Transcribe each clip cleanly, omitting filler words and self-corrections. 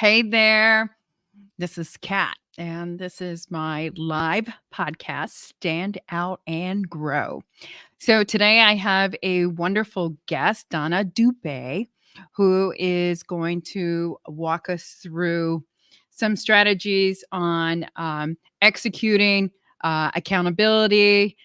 Hey there. This is Kat, and this is my live podcast, Stand Out and Grow. So today I have a wonderful guest, Donna Dube, who is going to walk us through some strategies on executing accountability.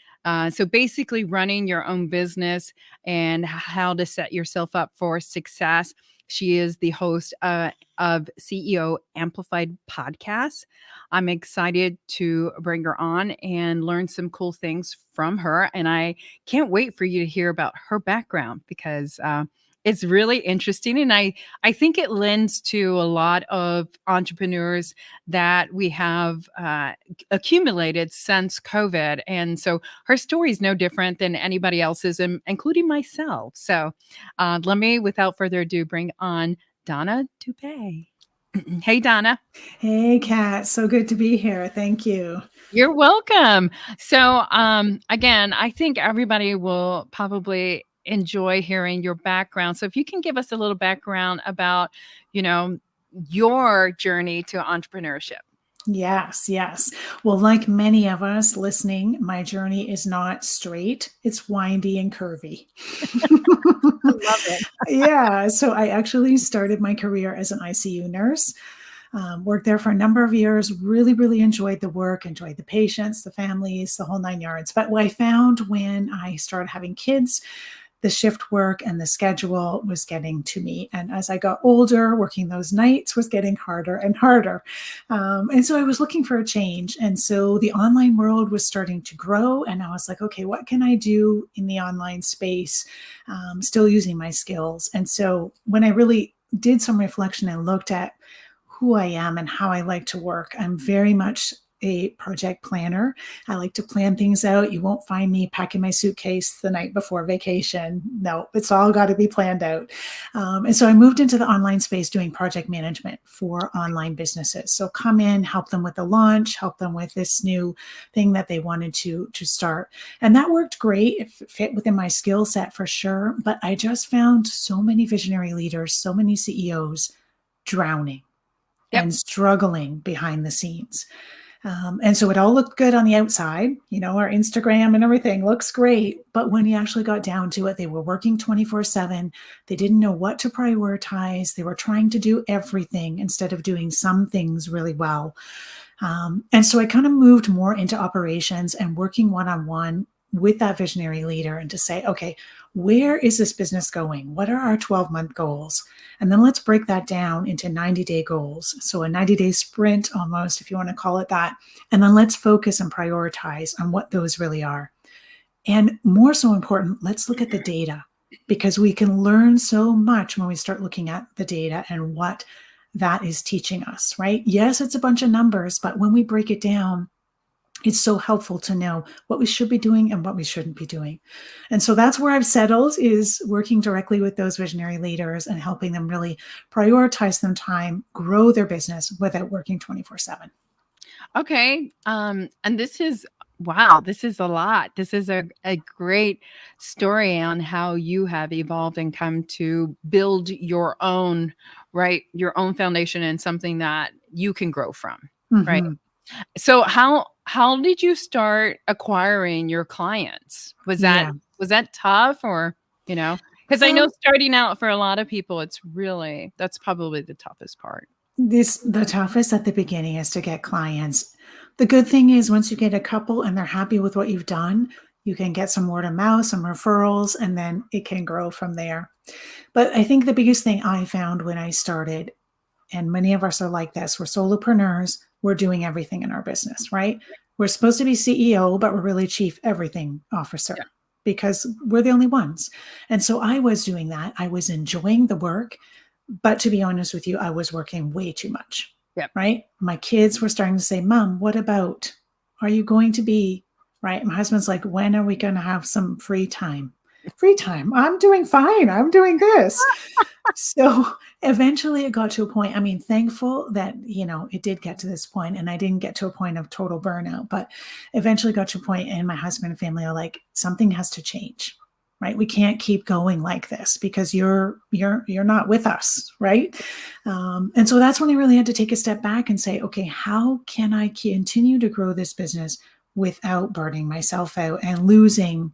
So basically, running your own business and how to set yourself up for success. She is the host of CEO Amplified podcast. I'm excited to bring her on and learn some cool things from her. And I can't wait for you to hear about her background because it's really interesting. And I think it lends to a lot of entrepreneurs that we have accumulated since COVID. And so her story is no different than anybody else's, including myself. So let me, without further ado, bring on Donna Dube. Hey, Donna. Hey, Kat. So good to be here. Thank you. You're welcome. So, again, I think everybody will probably enjoy hearing your background. So if you can give us a little background about, your journey to entrepreneurship. Yes. Well, like many of us listening, my journey is not straight. It's windy and curvy. I love it. Yeah. So I actually started my career as an ICU nurse. Worked there for a number of years, really enjoyed the work, enjoyed the patients, the families, the whole 9 yards. But what I found when I started having kids, the shift work and the schedule was getting to me. And as I got older, working those nights was getting harder and harder. And so I was looking for a change. And so the online world was starting to grow. And I was like, okay, what can I do in the online space, still using my skills? And so when I really did some reflection and looked at who I am and how I like to work, I'm very much a project planner. I like to plan things out. You won't find me packing my suitcase the night before vacation. No, it's all got to be planned out. And so I moved into the online space doing project management for online businesses. So come in, help them with the launch, help them with this new thing that they wanted to start. And that worked great. It fit within my skill set for sure. But I just found so many visionary leaders, so many CEOs drowning and struggling behind the scenes. And so it all looked good on the outside, our Instagram and everything looks great. But when you actually got down to it, they were working 24/7. They didn't know what to prioritize. They were trying to do everything instead of doing some things really well. And so I kind of moved more into operations and working one-on-one with that visionary leader and to say, okay, where is this business going? What are our 12-month goals? And then let's break that down into 90-day goals. So a 90-day sprint almost, if you want to call it that. And then let's focus and prioritize on what those really are. And more so important, let's look at the data because we can learn so much when we start looking at the data and what that is teaching us, right? Yes, it's a bunch of numbers, but when we break it down, it's so helpful to know what we should be doing and what we shouldn't be doing. And so that's where I've settled, is working directly with those visionary leaders and helping them really prioritize them time, grow their business without working 24/7. Okay. And this is, wow, this is a lot. This is a great story on how you have evolved and come to build your own, right? Your own foundation and something that you can grow from, right? So how did you start acquiring your clients? Was that tough or, because I know starting out for a lot of people, that's probably the toughest part. The toughest at the beginning is to get clients. The good thing is once you get a couple and they're happy with what you've done, you can get some word of mouth, some referrals, and then it can grow from there. But I think the biggest thing I found when I started, and many of us are like this, we're solopreneurs, we're doing everything in our business, right? We're supposed to be CEO, but we're really chief everything officer because we're the only ones. And so I was doing that. I was enjoying the work, but to be honest with you, I was working way too much, right? My kids were starting to say, Mom, what about, are you going to be, right? My husband's like, when are we going to have some free time? Free time. I'm doing fine. I'm doing this. So eventually it got to a point, thankful that, it did get to this point and I didn't get to a point of total burnout, but eventually got to a point and my husband and family are like, something has to change. right? We can't keep going like this because you're not with us, right? And so that's when I really had to take a step back and say, okay, how can I continue to grow this business without burning myself out and losing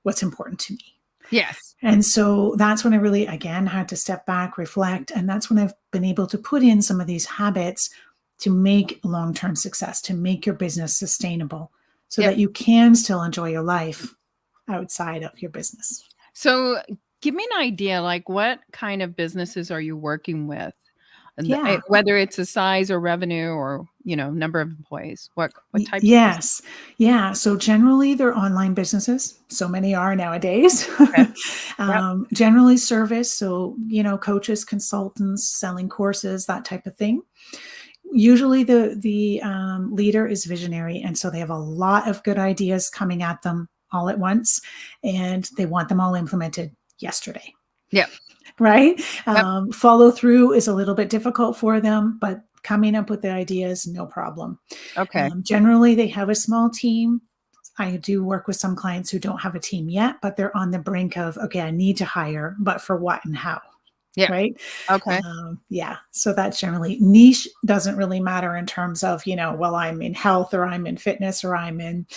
what's important to me? Yes. And so that's when I really, again, had to step back, reflect. And that's when I've been able to put in some of these habits to make long-term success, to make your business sustainable so Yep. that you can still enjoy your life outside of your business. So give me an idea, like what kind of businesses are you working with? And Yeah. whether it's a size or revenue or, number of employees, what types of business? Yes. Yeah. So generally, they're online businesses. So many are nowadays. Okay. Yep. Generally, service. So, coaches, consultants, selling courses, that type of thing. Usually, the leader is visionary. And so they have a lot of good ideas coming at them all at once. And they want them all implemented yesterday. Yep. Right? Yep. Follow through is a little bit difficult for them, but coming up with the ideas, no problem. Okay. Generally, they have a small team. I do work with some clients who don't have a team yet, but they're on the brink of, okay, I need to hire, but for what and how? Yeah. Right. Okay. Yeah. So that's generally niche doesn't really matter in terms of, well, I'm in health or I'm in fitness or I'm in,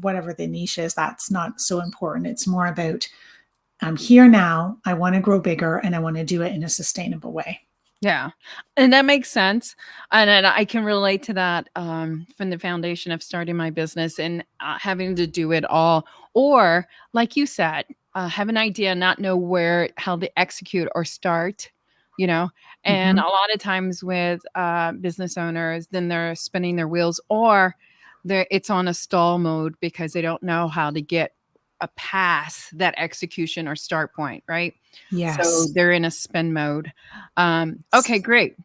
whatever the niche is. That's not so important. It's more about I'm here now. I want to grow bigger and I want to do it in a sustainable way. Yeah. And that makes sense. And I can relate to that from the foundation of starting my business and having to do it all. Or, like you said, have an idea, not know how to execute or start, you know. And Mm-hmm. a lot of times with business owners, then they're spinning their wheels or it's on a stall mode because they don't know how to get past that execution or start point, right? So Yes. they're in a spin mode. Okay, great.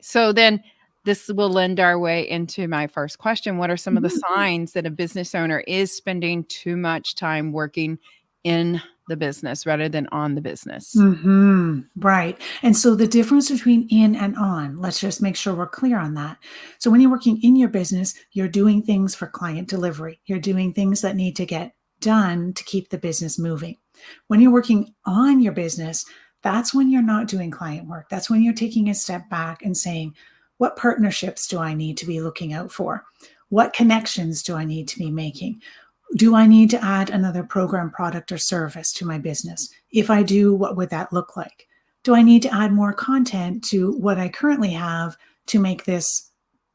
So then this will lend our way into my first question. What are some of the Mhm. signs that a business owner is spending too much time working in the business rather than on the business? Right. And so the difference between in and on, let's just make sure we're clear on that. So when you're working in your business, you're doing things for client delivery. You're doing things that need to get done to keep the business moving. When you're working on your business, that's when you're not doing client work. That's when you're taking a step back and saying, what partnerships do I need to be looking out for? What connections do I need to be making? Do I need to add another program, product, or service to my business? If I do, what would that look like? Do I need to add more content to what I currently have to make this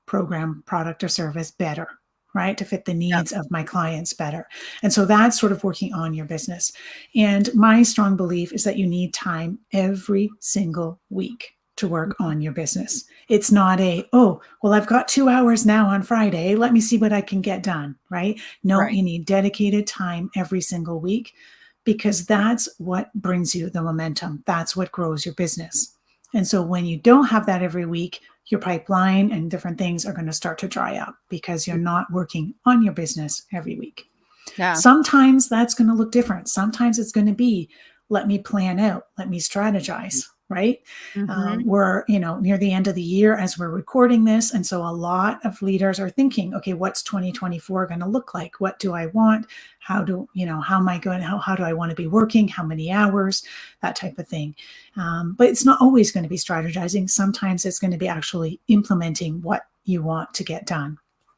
program, product, or service better, right? To fit the Yeah. needs of my clients better. And so that's sort of working on your business. And my strong belief is that you need time every single week to work on your business. It's not oh, well, I've got 2 hours now on Friday. Let me see what I can get done, right? No, Right. you need dedicated time every single week because that's what brings you the momentum. That's what grows your business. And so when you don't have that every week, your pipeline and different things are going to start to dry up because you're not working on your business every week. Yeah. Sometimes that's going to look different. Sometimes it's going to be, let me plan out, let me strategize, right? Mm-hmm. We're, near the end of the year as we're recording this. And so a lot of leaders are thinking, okay, what's 2024 going to look like? What do I want? How am I going? How do I want to be working? How many hours? That type of thing. But it's not always going to be strategizing. Sometimes it's going to be actually implementing what you want to get done.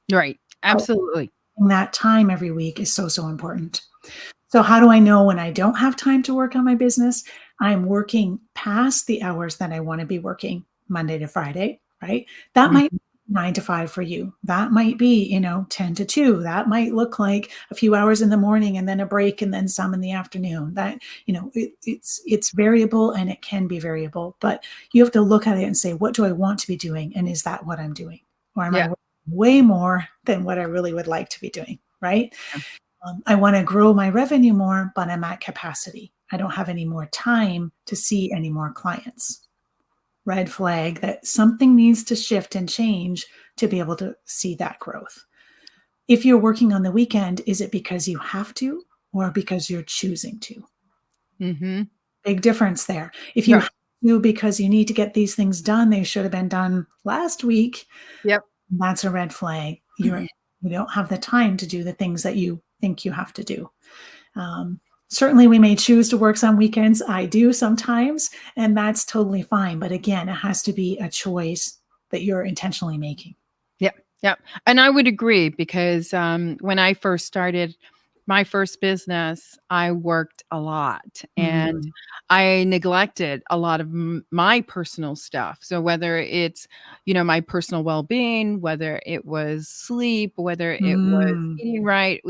Right. Absolutely. That time every week is so, so important. So how do I know when I don't have time to work on my business? I'm working past the hours that I want to be working Monday to Friday, right? That might Mhm. be 9 to 5 for you. That might be, 10 to 2. That might look like a few hours in the morning and then a break and then some in the afternoon. That, it's variable and it can be variable, but you have to look at it and say, what do I want to be doing? And is that what I'm doing? Or am I Yeah. working way more than what I really would like to be doing, right? I want to grow my revenue more, but I'm at capacity. I don't have any more time to see any more clients. Red flag that something needs to shift and change to be able to see that growth. If you're working on the weekend, is it because you have to or because you're choosing to? Mm-hmm. Big difference there. If you Right. have to because you need to get these things done, they should have been done last week. Yep. That's a red flag. You don't have the time to do the things that you think you have to do. Certainly, we may choose to work some weekends. I do sometimes, and that's totally fine. But again, it has to be a choice that you're intentionally making. Yep, yep. And I would agree because when I first started my first business, I worked a lot and Mm. I neglected a lot of my personal stuff. So whether it's, my personal well-being, whether it was sleep, whether it was Mm. eating right,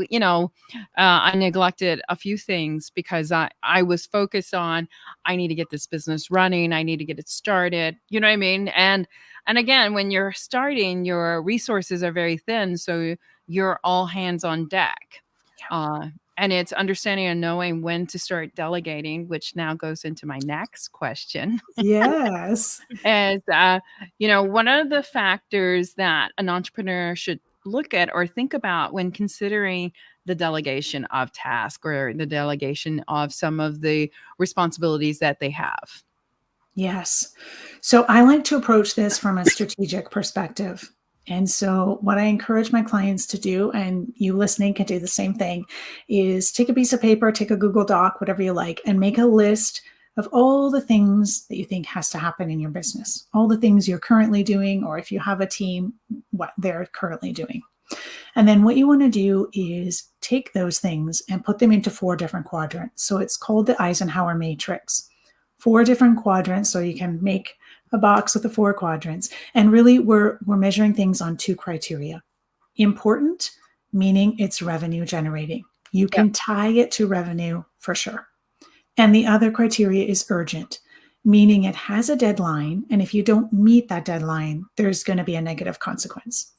I neglected a few things because I was focused on, I need to get this business running. I need to get it started. You know what I mean? And again, when you're starting, your resources are very thin. So you're all hands on deck. Uh, and it's understanding and knowing when to start delegating, which now goes into my next question. Yes. Is, one of the factors that an entrepreneur should look at or think about when considering the delegation of task or the delegation of some of the responsibilities that they have. Yes. So I like to approach this from a strategic perspective. And so, what I encourage my clients to do, and you listening can do the same thing, is take a piece of paper, take a Google Doc, whatever you like, and make a list of all the things that you think has to happen in your business, all the things you're currently doing, or if you have a team, what they're currently doing. And then what you want to do is take those things and put them into 4 different quadrants. So it's called the Eisenhower matrix. 4 different quadrants, so you can make a box with the 4 quadrants. And really, we're measuring things on 2 criteria. Important, meaning it's revenue generating. You Yep. can tie it to revenue for sure. And the other criteria is urgent, meaning it has a deadline. And if you don't meet that deadline, there's going to be a negative consequence.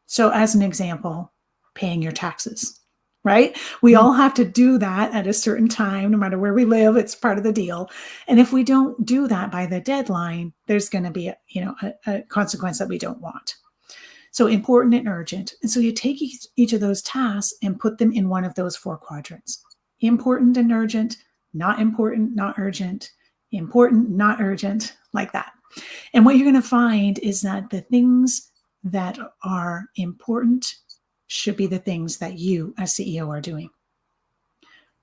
So, as an example, paying your taxes, right? We all have to do that at a certain time, no matter where we live. It's part of the deal. And if we don't do that by the deadline, there's going to be a consequence that we don't want. So important and urgent. And so you take each of those tasks and put them in one of those 4 quadrants. Important and urgent, not important, not urgent, important, not urgent, like that. And what you're going to find is that the things that are important should be the things that you as CEO are doing.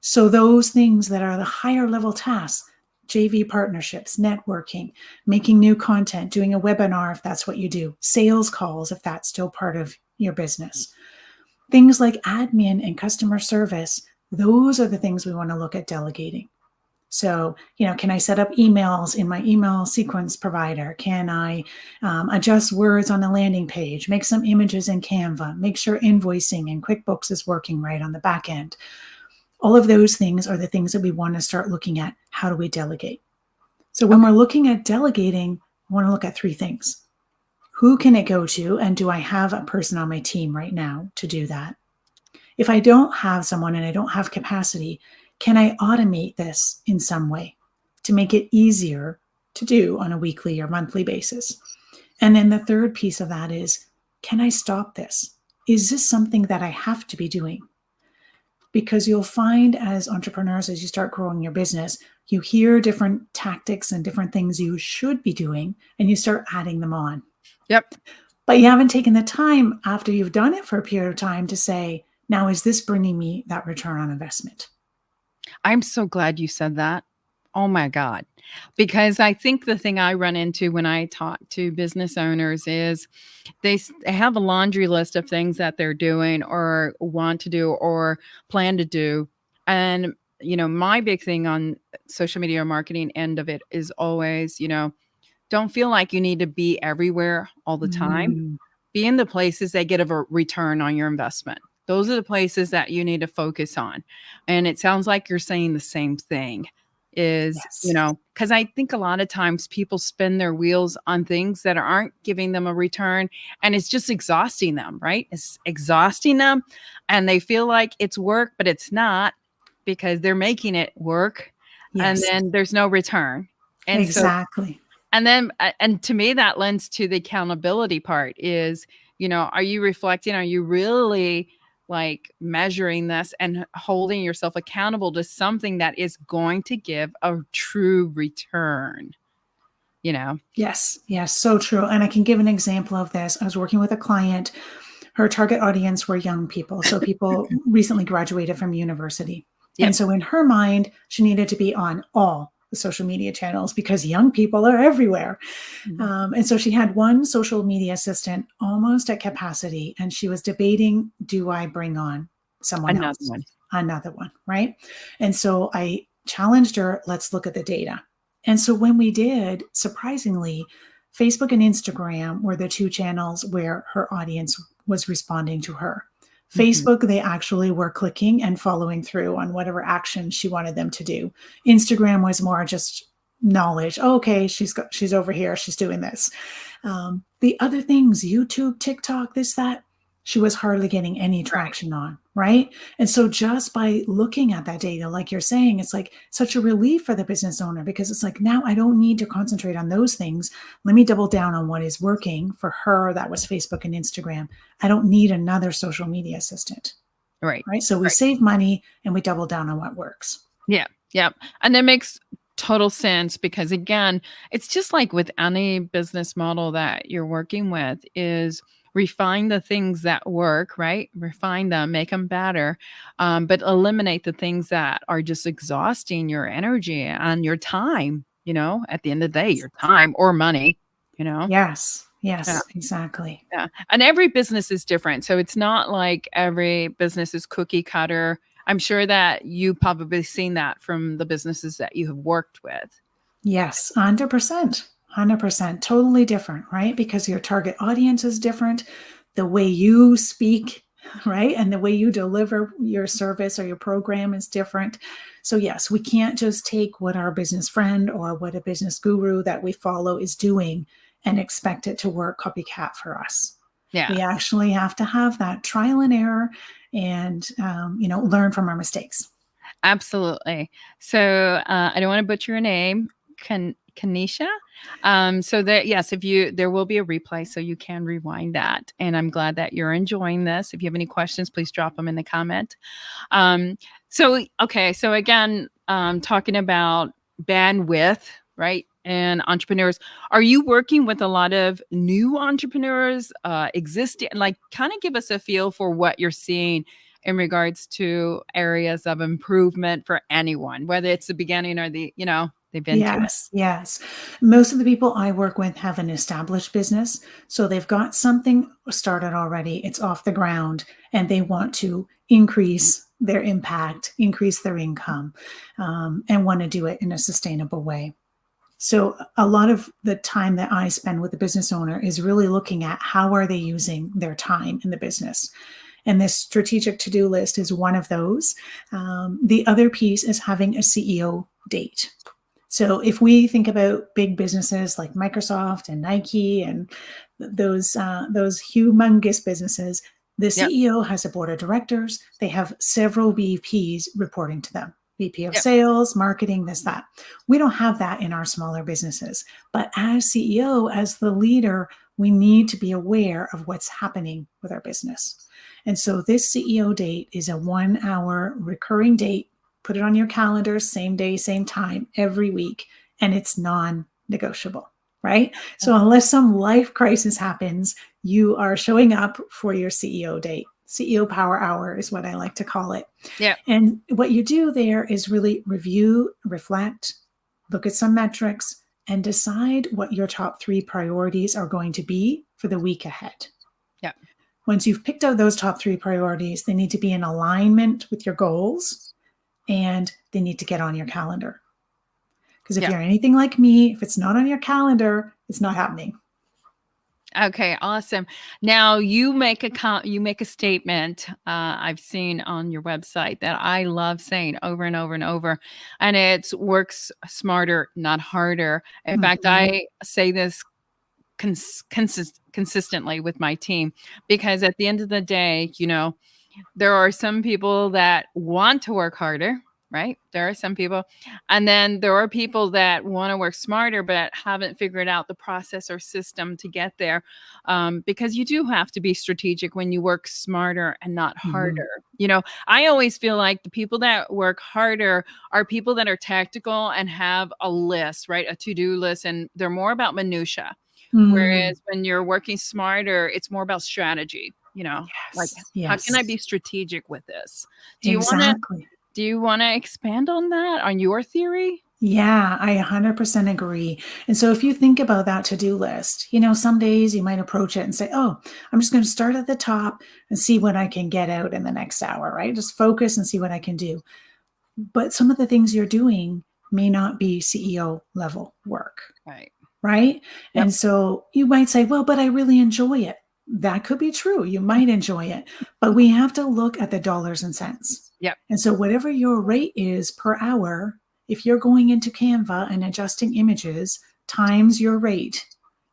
So those things that are the higher level tasks, JV partnerships, networking, making new content, doing a webinar if that's what you do, sales calls if that's still part of your business. Things like admin and customer service, those are the things we want to look at delegating. So, can I set up emails in my email sequence provider? Can I adjust words on a landing page, make some images in Canva, make sure invoicing and QuickBooks is working right on the back end? All of those things are the things that we want to start looking at. How do we delegate? So when we're looking at delegating, I want to look at 3 things. Who can it go to? And do I have a person on my team right now to do that? If I don't have someone and I don't have capacity, can I automate this in some way to make it easier to do on a weekly or monthly basis? And then the third piece of that is, can I stop this? Is this something that I have to be doing? Because you'll find as entrepreneurs, as you start growing your business, you hear different tactics and different things you should be doing, and you start adding them on. Yep. But you haven't taken the time after you've done it for a period of time to say, now, is this bringing me that return on investment? I'm so glad you said that. Oh my God. Because I think the thing I run into when I talk to business owners is they have a laundry list of things that they're doing or want to do or plan to do. And, my big thing on social media marketing end of it is always, don't feel like you need to be everywhere all the time. Mm, Be in the places that get a return on your investment. Those are the places that you need to focus on. And it sounds like you're saying the same thing is, yes. because I think a lot of times people spin their wheels on things that aren't giving them a return and it's just exhausting them, right? It's exhausting them and they feel like it's work, but it's not because they're making it work and Yes. then there's no return. And so Exactly. and to me, that lends to the accountability part is, are you reflecting? Are you really like measuring this and holding yourself accountable to something that is going to give a true return? Yes. Yes. So true. And I can give an example of this. I was working with a client. Her target audience were young people. So people recently graduated from university. And Yep. so in her mind, she needed to be on all the social media channels because young people are everywhere. Mhm. And so she had one social media assistant almost at capacity, and she was debating, do I bring on someone Another else? one. Another one, right? And so I challenged her, let's look at the data. And so when we did, surprisingly, Facebook and Instagram were the two channels where her audience was responding to her. Mhm. Facebook, they actually were clicking and following through on whatever action she wanted them to do. Instagram was more just knowledge. Oh, okay, she's over here, she's doing this. The other things, YouTube, TikTok, this, that, she was hardly getting any Right. traction on, right? And so just by looking at that data, like you're saying, it's like such a relief for the business owner because it's like, now I don't need to concentrate on those things. Let me double down on what is working for her. That was Facebook and Instagram. I don't need another social media assistant, Right. right? So we Right. save money and we double down on what works. Yeah. Yeah. And that makes total sense because again, it's just like with any business model that you're working with is refine the things that work, right? Refine them, make them better, but eliminate the things that are just exhausting your energy and your time, at the end of the day, your time or money, you know? Yes, Yeah. yes, exactly. Yeah. And every business is different. So it's not like every business is cookie cutter. I'm sure that you probably seen that from the businesses that you have worked with. Yes, 100%. 100%. Totally different, right? Because your target audience is different. The way you speak, right? And the way you deliver your service or your program is different. So, yes, we can't just take what our business friend or what a business guru that we follow is doing and expect it to work copycat for us. Yeah, We actually have to have that trial and error and, learn from our mistakes. absolutely. So I don't want to butcher your name, Kanisha. So that yes, if you there will be a replay, so you can rewind that. And I'm glad that you're enjoying this. If you have any questions, please drop them in the comment. Um, so again, talking about bandwidth, right? And entrepreneurs, are you working with a lot of new entrepreneurs, existing? Like, kind of give us a feel for what you're seeing in regards to areas of improvement for anyone, whether it's the beginning or they've been to it. Yes, yes. Most of the people I work with have an established business. So they've got something started already, it's off the ground, and they want to increase their impact, increase their income, and want to do it in a sustainable way. So a lot of the time that I spend with the business owner is really looking at how are they using their time in the business. And this strategic to-do list is one of those. The other piece is having a CEO date. So if we think about big businesses like Microsoft and Nike and those humongous businesses, the Yep. CEO has a board of directors. They have several VPs reporting to them. VP of Yep. sales, marketing, this, that. We don't have that in our smaller businesses. But as CEO, as the leader, we need to be aware of what's happening with our business. And so this CEO date is a 1 hour recurring date. Put it on your calendar, same day, same time, every week, and it's non negotiable, right? So, unless some life crisis happens, you are showing up for your CEO date. CEO Power Hour is what I like to call it. Yep. And what you do there is really review, reflect, look at some metrics, and decide what your top 3 priorities are going to be for the week ahead. Yep. Once you've picked out those top 3 priorities, they need to be in alignment with your goals and they need to get on your calendar. Because if Yep. you're anything like me, if it's not on your calendar, it's not happening. Okay, awesome. Now you make a statement I've seen on your website that I love saying over and over and over, and it's works smarter, not harder. In fact, Mhm. I say this consistently with my team because at the end of the day, there are some people that want to work harder, right? There are some people. And then there are people that want to work smarter, but haven't figured out the process or system to get there. Because you do have to be strategic when you work smarter and not Mhm. harder. I always feel like the people that work harder are people that are tactical and have a list, right? A to-do list, and they're more about minutia. Mm. Whereas when you're working smarter, it's more about strategy, like Yes. how can I Yes. be strategic with this? Do you want to Exactly. Do you want to expand on that, on your theory? Yeah, I 100% agree. And so if you think about that to-do list, some days you might approach it and say, oh, I'm just going to start at the top and see what I can get out in the next hour, right? Just focus and see what I can do. But some of the things you're doing may not be CEO level work, Right. right? Yep. And so you might say, well, but I really enjoy it. That could be true. You might enjoy it, but we have to look at the dollars and cents. Yep. And so whatever your rate is per hour, if you're going into Canva and adjusting images times your rate,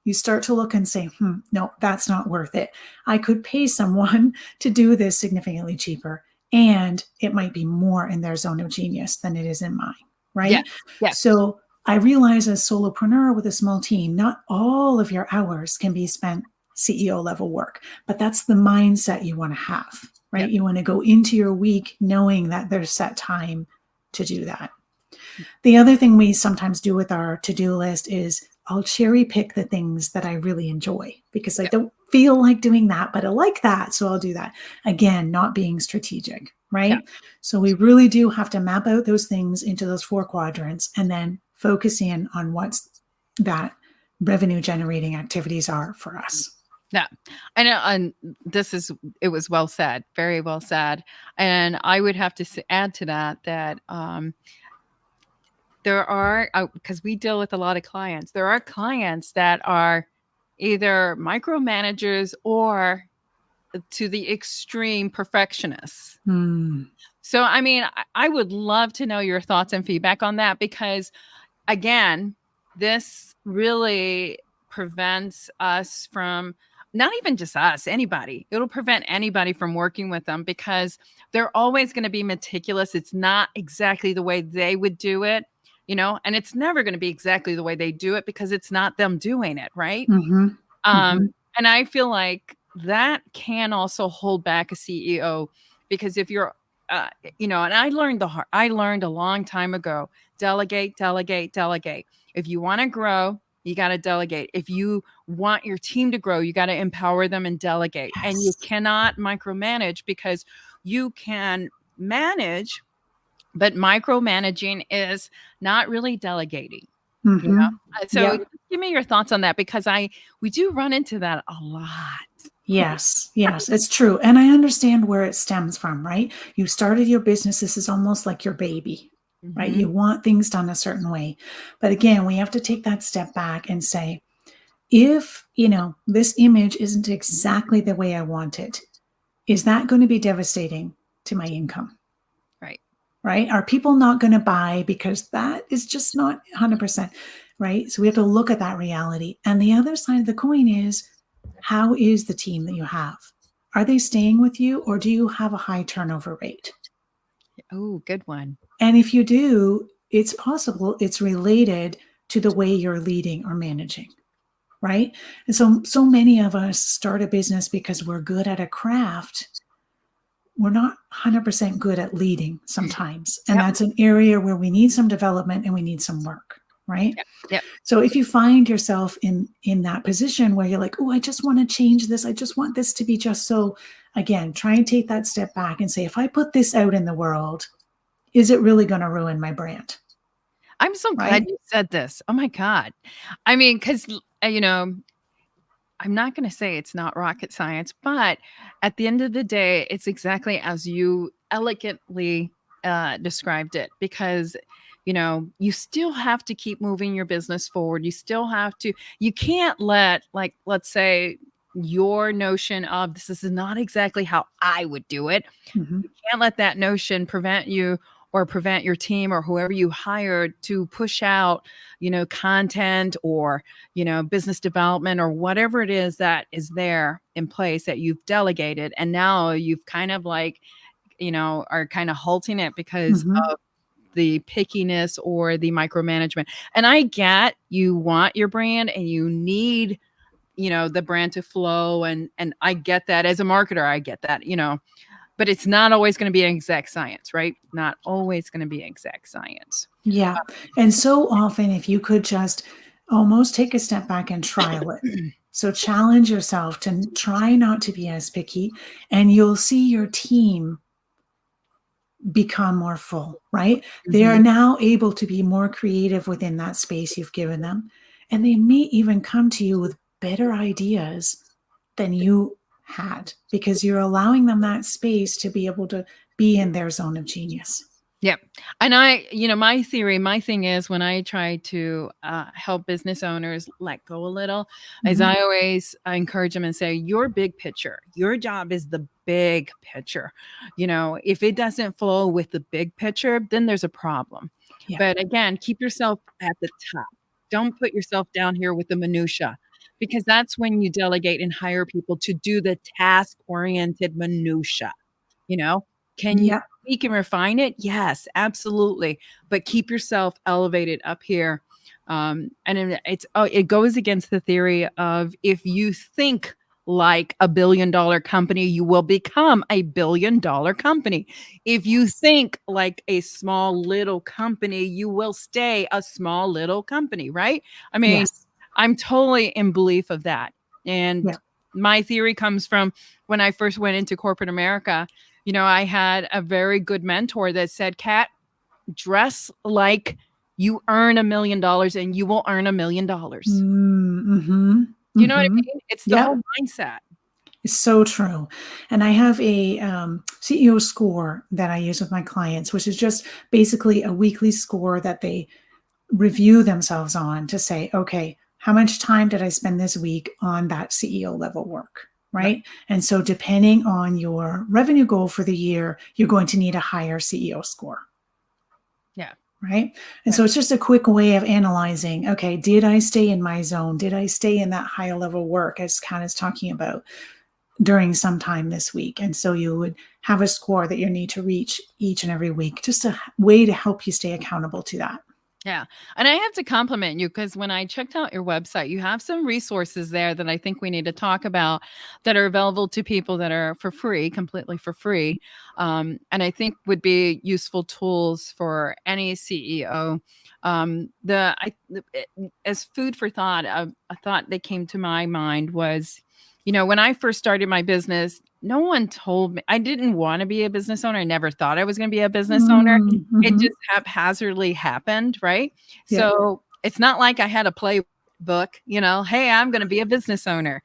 you start to look and say, no, that's not worth it. I could pay someone to do this significantly cheaper, and it might be more in their zone of genius than it is in mine, right? Yes. Yes. So I realize as a solopreneur with a small team, not all of your hours can be spent CEO level work, but that's the mindset you want to have, right? Yep. You want to go into your week knowing that there's set time to do that. The other thing we sometimes do with our to-do list is I'll cherry pick the things that I really enjoy because I don't feel like doing that, but I like that. So I'll do that. Again, not being strategic, right? Yeah. So we really do have to map out those things into those 4 quadrants and then focus in on what's that revenue generating activities are for us. Yeah, I know. And it was well said, very well said. And I would have to add to that there are, because we deal with a lot of clients, there are clients that are either micromanagers or to the extreme perfectionists. So, I mean, I would love to know your thoughts and feedback on that because, again, this really prevents us from, not even just us, anybody. It'll prevent anybody from working with them because they're always going to be meticulous. It's not exactly the way they would do it, and it's never going to be exactly the way they do it because it's not them doing it, right? And I feel like that can also hold back a CEO because if you're, and I learned a long time ago, delegate, delegate, delegate. If you want to grow, you got to delegate. If you want your team to grow, you got to empower them and delegate. Yes. And you cannot micromanage because you can manage, but micromanaging is not really delegating. So give me your thoughts on that because we do run into that a lot. Yes, it's true. And I understand where it stems from, right? You started your business. This is almost like your baby, right? You want things done a certain way. But again, we have to take that step back and say, if, this image isn't exactly the way I want it, is that going to be devastating to my income? Right? Are people not going to buy because that is just not 100%, right? So we have to look at that reality. And the other side of the coin is, how is the team that you have? Are they staying with you or do you have a high turnover rate? Oh, good one. And if you do, it's possible it's related to the way you're leading or managing, right? And so many of us start a business because we're good at a craft. We're not 100% good at leading sometimes. And that's an area where we need some development and we need some work, right? Yep. So if you find yourself in that position where you're like, oh, I just want to change this. I just want this to be just so, again, try and take that step back and say, if I put this out in the world, is it really going to ruin my brand? I'm so glad you said this. Oh my God. I mean, because, I'm not going to say it's not rocket science, but at the end of the day, it's exactly as you elegantly described it because, you still have to keep moving your business forward. You can't let, like, let's say your notion of this is not exactly how I would do it. You can't let that notion prevent you or prevent your team or whoever you hired to push out, content or, business development or whatever it is that is there in place that you've delegated. And now you've kind of like, are kind of halting it because of the pickiness or the micromanagement. And I get you want your brand and you need, the brand to flow. And I get that as a marketer, I get that, but it's not always going to be an exact science, right? Not always going to be exact science. Yeah. And so often, if you could just almost take a step back and trial it. So challenge yourself to try not to be as picky, and you'll see your team become more full, right? They are now able to be more creative within that space you've given them. And they may even come to you with better ideas than you had, because you're allowing them that space to be able to be in their zone of genius. Yep. And my thing is, when I try to help business owners let go a little, is I always encourage them and say, your big picture, your job is the big picture. If it doesn't flow with the big picture, then there's a problem. Yeah. But again, keep yourself at the top. Don't put yourself down here with the minutia, because that's when you delegate and hire people to do the task-oriented minutia. Can you Yep. tweak and refine it? Yes, absolutely. But keep yourself elevated up here. And it goes against the theory of, if you think like $1 billion company, you will become a $1 billion company. If you think like a small little company, you will stay a small little company, right? I mean, Yes. I'm totally in belief of that. And my theory comes from when I first went into corporate America. I had a very good mentor that said, Kat, dress like you earn $1 million and you will earn $1 million. You know what I mean? It's the whole mindset. It's so true. And I have a CEO score that I use with my clients, which is just basically a weekly score that they review themselves on to say, okay, how much time did I spend this week on that CEO level work? Right. And so depending on your revenue goal for the year, you're going to need a higher CEO score. Yeah. Right. And so it's just a quick way of analyzing, okay, did I stay in my zone? Did I stay in that higher level work, as Kat is talking about, during some time this week? And so you would have a score that you need to reach each and every week, just a way to help you stay accountable to that. Yeah. And I have to compliment you, because when I checked out your website, you have some resources there that I think we need to talk about, that are available to people, that are for free, completely for free. And I think would be useful tools for any CEO. As food for thought, a thought that came to my mind was, when I first started my business, no one told me. I didn't want to be a business owner. I never thought I was going to be a business owner. It just haphazardly happened, right? Yeah. So it's not like I had a playbook, hey, I'm going to be a business owner.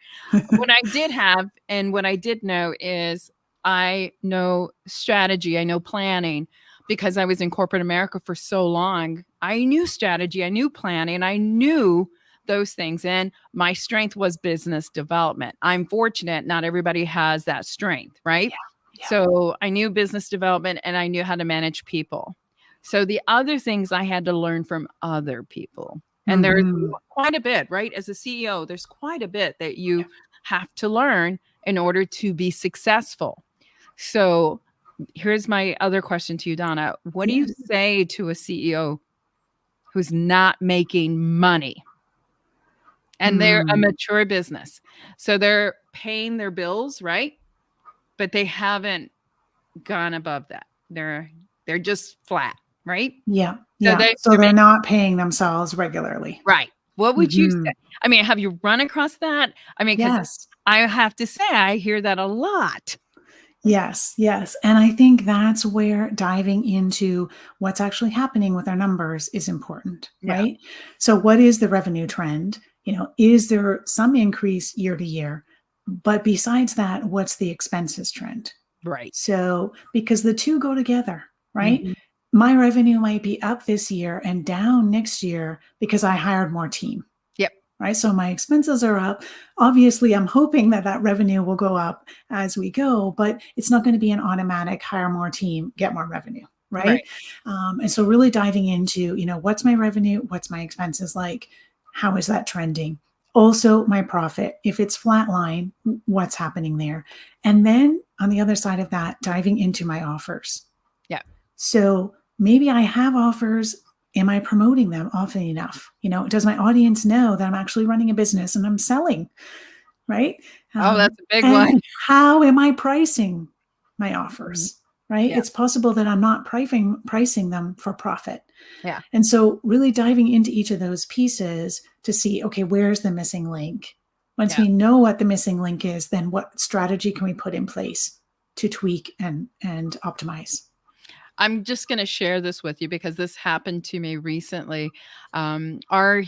What I did have, and what I did know, is I know strategy, I know planning, because I was in corporate America for so long. I knew strategy, I knew planning, I knew those things. And my strength was business development. I'm fortunate not everybody has that strength, right? Yeah. So I knew business development, and I knew how to manage people. So the other things I had to learn from other people. And there's quite a bit, right? As a CEO, there's quite a bit that you have to learn in order to be successful. So here's my other question to you, Donna. What do you say to a CEO who's not making money? And they're a mature business, so they're paying their bills, right? But they haven't gone above that. They're just flat, right? Yeah. So they're not paying themselves regularly. Right. What would you say? I mean, have you run across that? I mean, because I have to say, I hear that a lot. Yes. And I think that's where diving into what's actually happening with our numbers is important, right? So what is the revenue trend? Is there some increase year to year? But besides that, what's the expenses trend? Right. So, because the two go together, right? My revenue might be up this year and down next year because I hired more team. Right. So my expenses are up. Obviously, I'm hoping that revenue will go up as we go, but it's not going to be an automatic hire more team, get more revenue. Right. And so really diving into, what's my revenue? What's my expenses like? How is that trending? Also, my profit, if it's flatline, what's happening there? And then on the other side of that, diving into my offers. Yeah. So maybe I have offers. Am I promoting them often enough? Does my audience know that I'm actually running a business and I'm selling? Right. That's a big one. How am I pricing my offers? Right. It's possible that I'm not pricing them for profit. Yeah. And so really diving into each of those pieces to see, okay, where's the missing link? Once we know what the missing link is, then what strategy can we put in place to tweak and optimize? I'm just going to share this with you because this happened to me recently. Our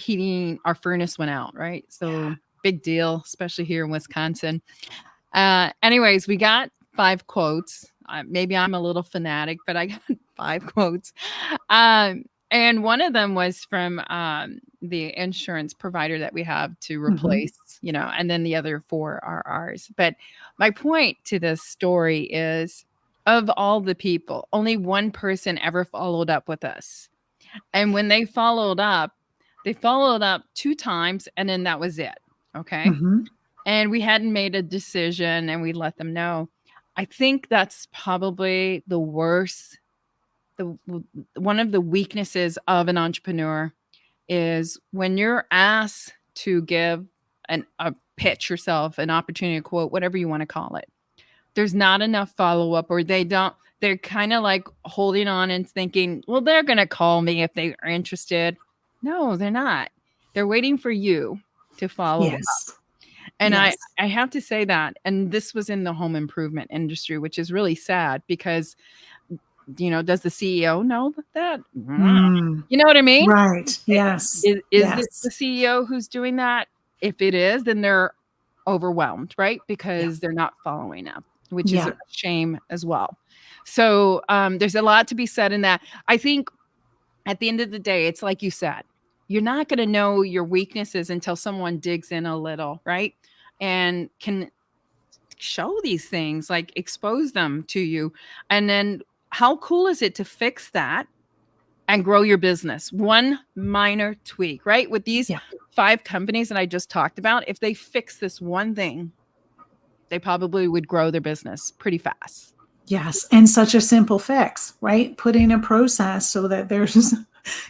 furnace went out, right? Yeah. So big deal, especially here in Wisconsin. Anyways, we got 5 quotes. Maybe I'm a little fanatic, but I got 5 quotes. And one of them was from the insurance provider that we have to Mhm. replace, and then the other 4 are ours. But my point to this story is, of all the people, only one person ever followed up with us. And when they followed up 2 times, and then that was it. Okay. Mhm. And we hadn't made a decision, and we let them know. I think that's probably the worst, the one of the weaknesses of an entrepreneur is when you're asked to give a pitch yourself, an opportunity, a quote, whatever you want to call it. There's not enough follow up, or they're kind of like holding on and thinking, well, they're going to call me if they are interested. No, they're not. They're waiting for you to follow. Yes. And I Yes. I have to say that, and this was in the home improvement industry, which is really sad because, does the CEO know that? Mm. You know what I mean? Right. I Yes. is it Yes. the CEO who's doing that? If it is, then they're overwhelmed, right? Yeah. Because they're not following up, which is a Yeah. shame as well. So, there's a lot to be said in that. I think at the end of the day, it's like you said, you're not gonna know your weaknesses until someone digs in a little, right? And can show these things, like expose them to you. And then how cool is it to fix that and grow your business? One minor tweak, right? With these Yeah. 5 companies that I just talked about, if they fix this one thing, they probably would grow their business pretty fast. Yes. And such a simple fix, right? Put in a process so that there's,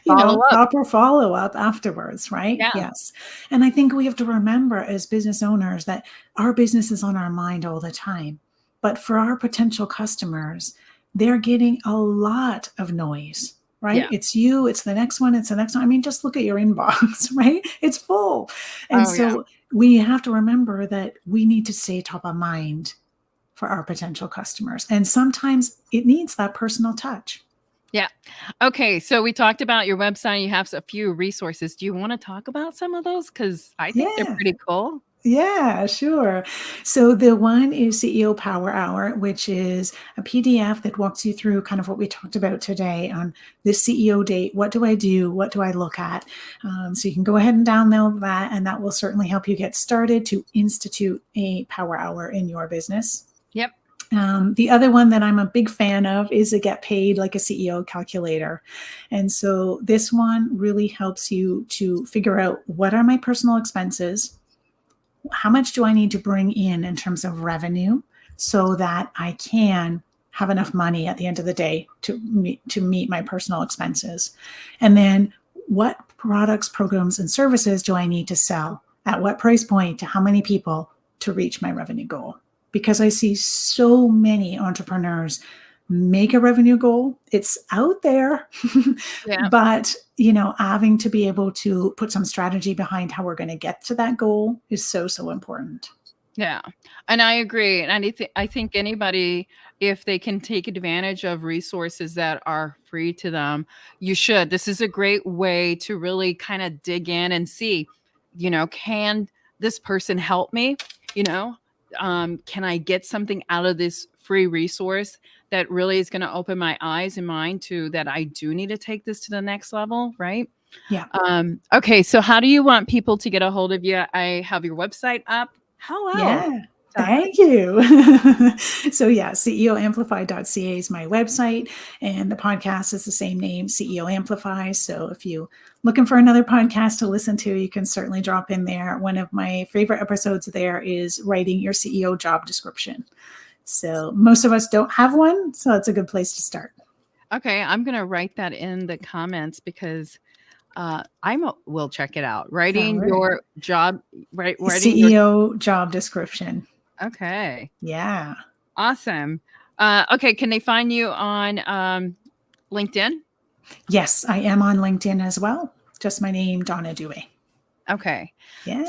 Follow up. proper follow up afterwards, right? Yeah. Yes. And I think we have to remember as business owners that our business is on our mind all the time. But for our potential customers, they're getting a lot of noise, right? Yeah. It's you, it's the next one, it's the next one. I mean, just look at your inbox, right? It's full. And Oh, yeah. so we have to remember that we need to stay top of mind for our potential customers. And sometimes it needs that personal touch. Yeah. Okay. So we talked about your website. You have a few resources. Do you want to talk about some of those? Because I think they're Yeah. pretty cool. Yeah, sure. So the one is CEO Power Hour, which is a PDF that walks you through kind of what we talked about today on this CEO date. What do I do? What do I look at? So you can go ahead and download that, and that will certainly help you get started to institute a Power Hour in your business. Yep. The other one that I'm a big fan of is a Get Paid Like a CEO calculator. And so this one really helps you to figure out, what are my personal expenses? How much do I need to bring in terms of revenue so that I can have enough money at the end of the day to meet my personal expenses? And then what products, programs, and services do I need to sell? At what price point to how many people to reach my revenue goal? Because I see so many entrepreneurs make a revenue goal. It's out there, Yeah. but having to be able to put some strategy behind how we're going to get to that goal is so, so important. Yeah. And I agree. And I think anybody, if they can take advantage of resources that are free to them, you should. This is a great way to really kind of dig in and see, can this person help me? Can I get something out of this free resource that really is going to open my eyes and mind to that I do need to take this to the next level, right? Yeah. Okay, so how do you want people to get a hold of you? I have your website up. How else? Yeah. Thank you. So yeah, ceoamplify.ca is my website, and the podcast is the same name, CEO Amplify. So if you looking for another podcast to listen to, you can certainly drop in there. One of my favorite episodes there is writing your CEO job description. So most of us don't have one, so it's a good place to start. Okay, I'm going to write that in the comments because we'll check it out. Writing right. your job, writing your CEO job description. Okay. Yeah. Awesome. Okay, can they find you on LinkedIn? Yes, I am on LinkedIn as well. Just my name, Donna Dube. Okay. Yeah.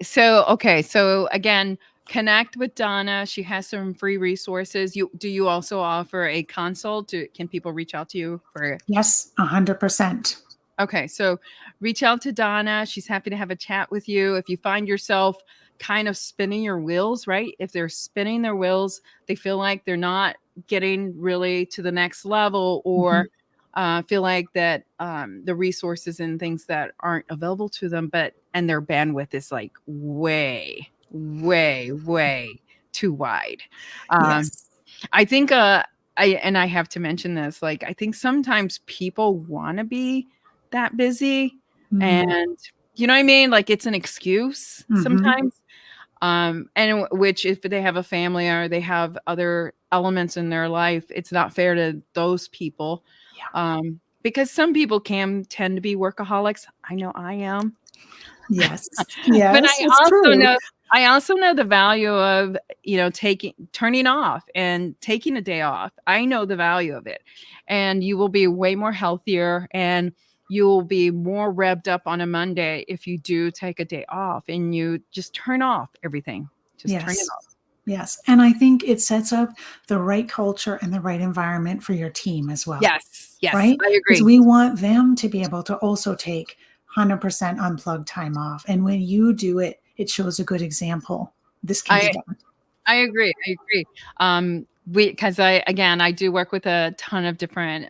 So okay. So again, connect with Donna. She has some free resources. Do you also offer a consult? Can people reach out to you for? Yes, 100%. Okay, so reach out to Donna. She's happy to have a chat with you. If you find yourself kind of spinning your wheels, right? If they're spinning their wheels, they feel like they're not getting really to the next level, or feel like that the resources and things that aren't available to them, and their bandwidth is like way, way, way too wide. Yes. I think I have to mention this, like, I think sometimes people want to be that busy, and you know what I mean? Like, it's an excuse sometimes. And which, if they have a family or they have other elements in their life, it's not fair to those people. Yeah. Because some people can tend to be workaholics. I know I am. Yes. But Yes, it's true. I also know the value of, turning off and taking a day off. I know the value of it. And you will be way more healthier, and you'll be more revved up on a Monday if you do take a day off and you just turn off everything. Just turn it Yes. off. Yes. And I think it sets up the right culture and the right environment for your team as well. Yes. Yes. Right? I Because agree. we want them to be able to also take 100% unplugged time off. And when you do it, it shows a good example. This can be done. I agree. I agree. Because I do work with a ton of different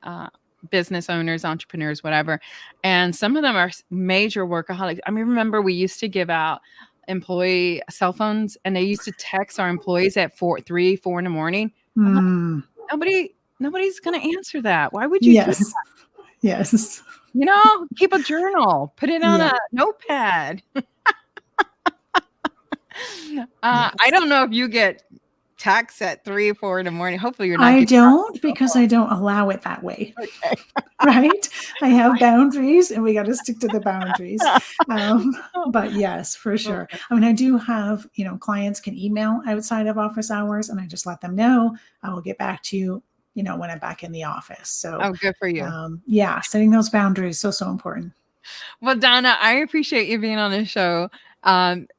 business owners, entrepreneurs, whatever. And some of them are major workaholics. I mean, remember we used to give out employee cell phones, and they used to text our employees at 3, 4 in the morning. I'm like, nobody's going to answer that. Why would you do Yes. that? Yes. Keep a journal, put it on a notepad. I don't know if you get texts at 3, 4 in the morning. Hopefully you're not. I don't, because I don't allow it that way. Okay. Right? I have boundaries, and we got to stick to the boundaries. But yes, for sure. I mean, I do have, clients can email outside of office hours, and I just let them know I will get back to you, when I'm back in the office. So, good for you. Setting those boundaries so important. Well, Donna, I appreciate you being on the show.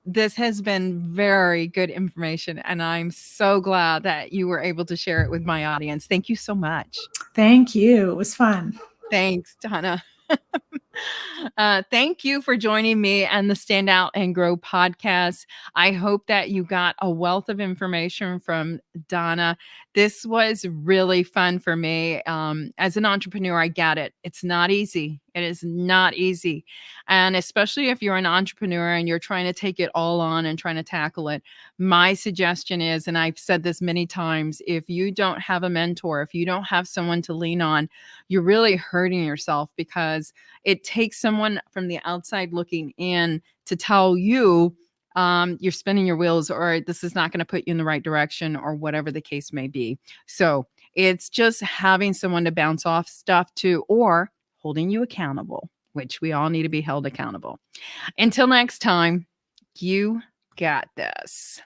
This has been very good information, and I'm so glad that you were able to share it with my audience. Thank you so much. Thank you. It was fun. Thanks, Donna. Thank you for joining me and the Stand Out and Grow podcast. I hope that you got a wealth of information from Donna. This was really fun for me. As an entrepreneur, I get it. It's not easy. It is not easy. And especially if you're an entrepreneur and you're trying to take it all on and trying to tackle it, my suggestion is, and I've said this many times, if you don't have a mentor, if you don't have someone to lean on, you're really hurting yourself, because it takes someone from the outside looking in to tell you you're spinning your wheels, or this is not going to put you in the right direction, or whatever the case may be. So it's just having someone to bounce off stuff to, or holding you accountable, which we all need to be held accountable. Until next time, you got this.